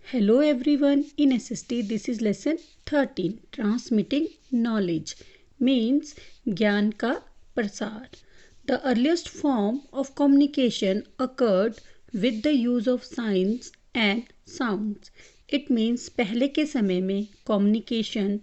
Hello everyone, in SST this is lesson 13 transmitting knowledge means ज्ञान का प्रसार. The earliest form of communication occurred with the use of signs and sounds. It means पहले के समय में communication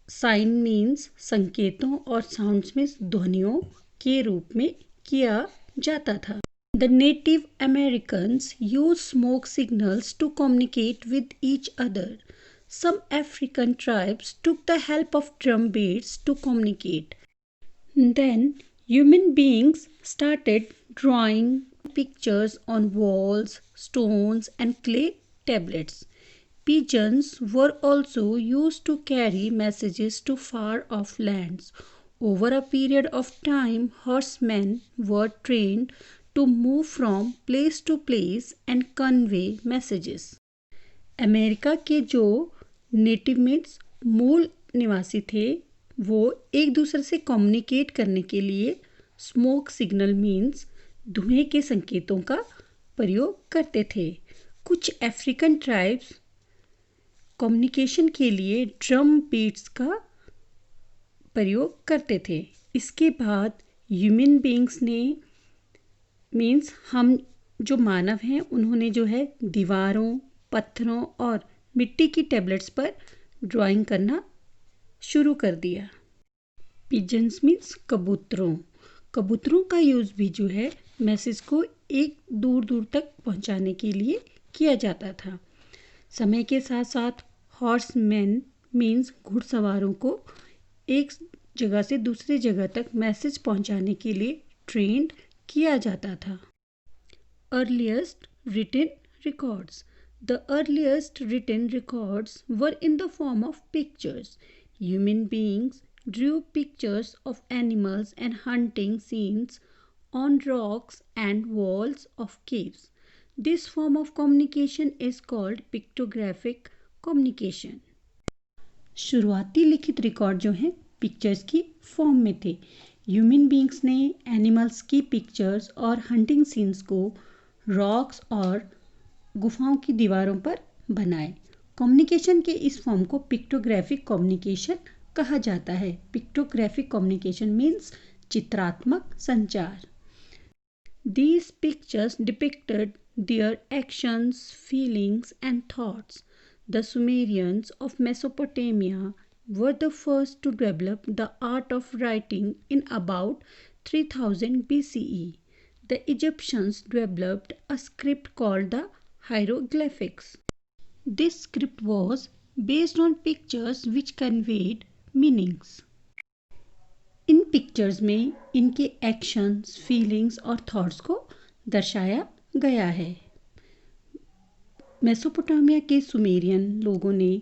sign means संकेतों और sounds means ध्वनियों के रूप में किया जाता था. The Native Americans used smoke signals to communicate with each other. Some African tribes took the help of drum beats to communicate. Then human beings started drawing pictures on walls, stones and clay tablets. Pigeons were also used to carry messages to far-off lands. Over a period of time, horsemen were trained to move from place to place and convey messages. America के जो native means मूल निवासी थे वो एक दूसरे से communicate करने के लिए स्मोक सिग्नल मीन्स धुएं के संकेतों का प्रयोग करते थे. कुछ अफ्रीकन ट्राइब्स कम्युनिकेशन के लिए ड्रम बीट्स का प्रयोग करते थे. इसके बाद ह्यूमन बीइंग्स ने मीन्स हम जो मानव हैं उन्होंने जो है दीवारों, पत्थरों और मिट्टी की टैबलेट्स पर ड्राइंग करना शुरू कर दिया. पिजन्स मीन्स कबूतरों का यूज़ भी जो है मैसेज को एक दूर दूर तक पहुंचाने के लिए किया जाता था. समय के साथ साथ हॉर्समैन मीन्स घुड़सवारों को एक जगह से दूसरी जगह तक मैसेज पहुंचाने के लिए ट्रेंड किया जाता था. Earliest written records. The earliest written records were in the form of pictures. Human beings drew pictures of animals and hunting scenes on rocks and walls of caves. This form of communication is called pictographic communication. शुरुआती लिखित record जो हैं pictures की form में थे. Human beings ने animals की pictures और हंटिंग सीन्स को रॉक्स और गुफाओं की दीवारों पर बनाए. कम्युनिकेशन के इस फॉर्म को पिक्टोग्राफिक कम्युनिकेशन कहा जाता है. पिक्टोग्राफिक कम्युनिकेशन मीन्स चित्रात्मक संचार. These pictures depicted their actions, feelings and thoughts. The Sumerians of Mesopotamia were the first to develop the art of writing in about 3000 BCE. The Egyptians developed a script called the hieroglyphics. This script was based on pictures which conveyed meanings. In pictures में इनके actions, feelings और thoughts को दर्शाया गया है. Mesopotamia के Sumerian लोगों ने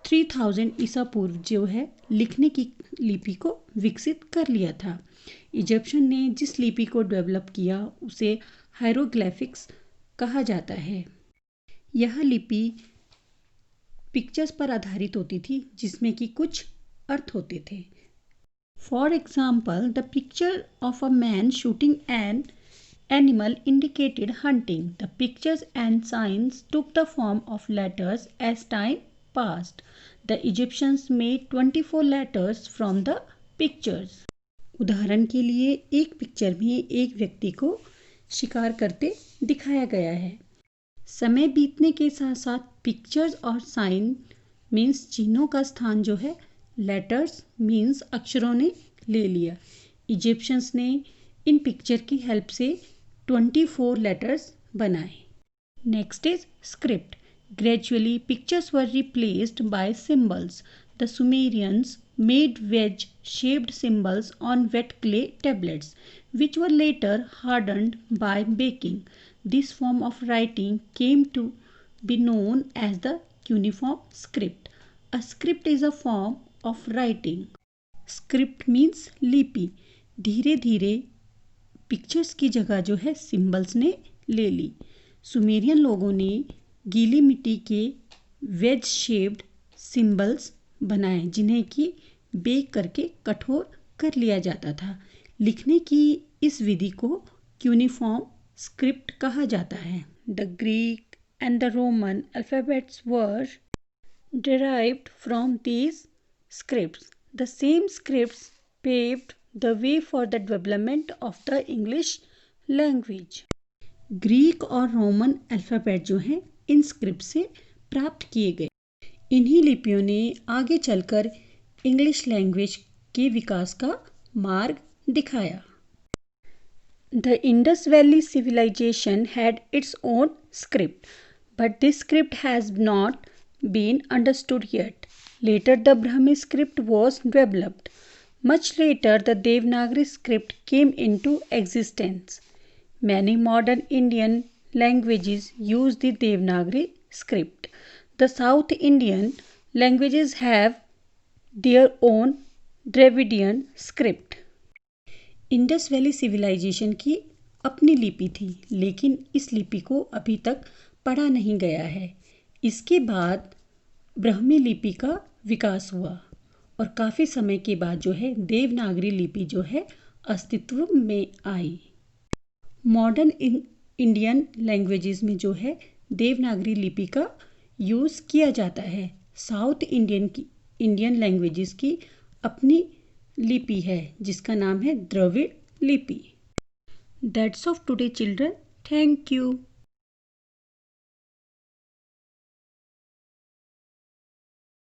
3000 ईसा पूर्व जो है लिखने की लिपि को विकसित कर लिया था. इजिप्शियन ने जिस लिपि को डेवलप किया उसे हायरोग्लिफिक्स कहा जाता है. यह लिपि पिक्चर्स पर आधारित होती थी जिसमें कि कुछ अर्थ होते थे. For example the picture of a man shooting an animal indicated hunting. The pictures and signs took the form of letters as time passed. The Egyptians made 24 letters from the pictures. उदाहरण के लिए एक picture में एक व्यक्ति को शिकार करते दिखाया गया है. समय बीतने के साथ साथ पिक्चर्स और साइन मीन्स चिन्हों का स्थान जो है लेटर्स मीन्स अक्षरों ने ले लिया. इजिप्शियंस ने इन पिक्चर की हेल्प से 24 letters बनाए. Next is script. Gradually, pictures were replaced by symbols. The Sumerians made wedge-shaped symbols on wet clay tablets, which were later hardened by baking. This form of writing came to be known as the cuneiform script. A script is a form of writing. Script means लिपि. धीरे धीरे pictures की जगह जो है symbols ने ले ली. Sumerian लोगों ने गीली मिट्टी के वेज शेप्ड सिंबल्स बनाए जिन्हें कि बेक करके कठोर कर लिया जाता था. लिखने की इस विधि को क्यूनिफॉर्म स्क्रिप्ट कहा जाता है. The Greek and the Roman alphabets were derived from these scripts. The same scripts paved the way for the development of the English language. Greek और रोमन अल्फ़ाबेट जो हैं इन स्क्रिप्ट से प्राप्त किए गए। इन्हीं लिपियों ने आगे चलकर इंग्लिश लैंग्वेज के विकास का मार्ग दिखाया। The Indus Valley civilization had its own script, but this script has not been understood yet. Later, the Brahmi script was developed. Much later, the Devanagari script came into existence. Many modern Indian languages use the Devanagari script. The South Indian languages have their own Dravidian script. Indus valley civilisation की अपनी लिपि थी, लेकिन इस लिपि को अभी तक पढ़ा नहीं गया है। इसके बाद ब्राह्मी लिपि का विकास हुआ और काफ़ी समय के बाद जो है देवनागरी लिपि जो है अस्तित्व में आई। मॉडर्न इंडियन लैंग्वेजेस में जो है देवनागरी लिपि का यूज़ किया जाता है। साउथ इंडियन लैंग्वेजेस की अपनी लिपि है जिसका नाम है द्रविड़ लिपि। That's of today children. Thank you.